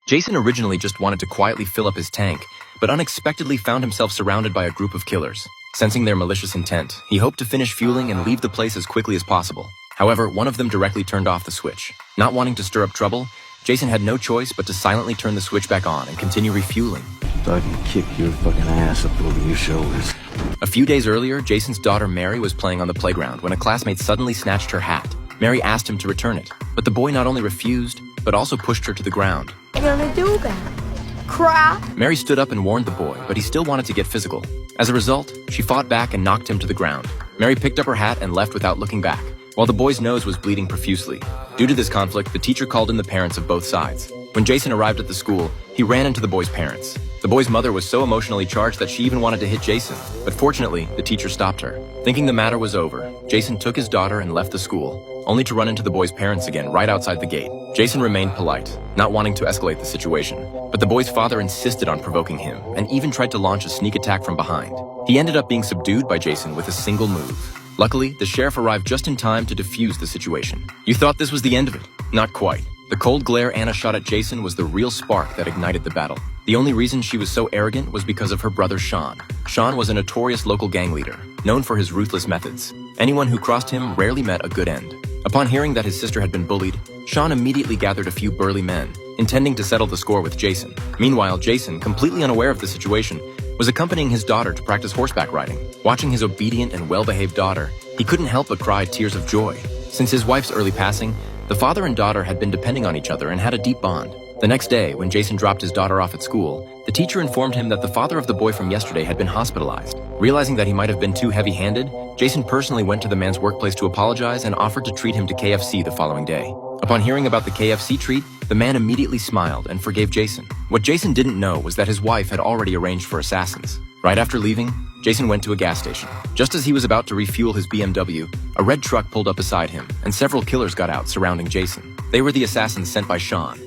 Jason originally just wanted to quietly fill up his tank, but unexpectedly found himself surrounded by a group of killers. Sensing their malicious intent, he hoped to finish fueling and leave the place as quickly as possible. However, one of them directly turned off the switch. Not wanting to stir up trouble, Jason had no choice but to silently turn the switch back on and continue refueling. So I can kick your fucking ass up over your shoulders. A few days earlier, Jason's daughter Mary was playing on the playground when a classmate suddenly snatched her hat. Mary asked him to return it, but the boy not only refused, but also pushed her to the ground. What are you gonna do then? Cry? Mary stood up and warned the boy, but he still wanted to get physical. As a result, she fought back and knocked him to the ground. Mary picked up her hat and left without looking back, while the boy's nose was bleeding profusely. Due to this conflict, the teacher called in the parents of both sides. When Jason arrived at the school, he ran into the boy's parents. The boy's mother was so emotionally charged that she even wanted to hit Jason, but fortunately, the teacher stopped her. Thinking the matter was over, Jason took his daughter and left the school, only to run into the boy's parents again right outside the gate. Jason remained polite, not wanting to escalate the situation, but the boy's father insisted on provoking him and even tried to launch a sneak attack from behind. He ended up being subdued by Jason with a single move. Luckily, the sheriff arrived just in time to defuse the situation. You thought this was the end of it? Not quite. The cold glare Anna shot at Jason was the real spark that ignited the battle. The only reason she was so arrogant was because of her brother Sean. Sean was a notorious local gang leader, known for his ruthless methods. Anyone who crossed him rarely met a good end. Upon hearing that his sister had been bullied, Sean immediately gathered a few burly men, intending to settle the score with Jason. Meanwhile, Jason, completely unaware of the situation, was accompanying his daughter to practice horseback riding. Watching his obedient and well-behaved daughter, he couldn't help but cry tears of joy. Since his wife's early passing, the father and daughter had been depending on each other and had a deep bond. The next day, when Jason dropped his daughter off at school, the teacher informed him that the father of the boy from yesterday had been hospitalized. Realizing that he might have been too heavy-handed, Jason personally went to the man's workplace to apologize and offered to treat him to KFC the following day. Upon hearing about the KFC treat, the man immediately smiled and forgave Jason. What Jason didn't know was that his wife had already arranged for assassins. Right after leaving, Jason went to a gas station. Just as he was about to refuel his BMW, a red truck pulled up beside him, and several killers got out surrounding Jason. They were the assassins sent by Sean.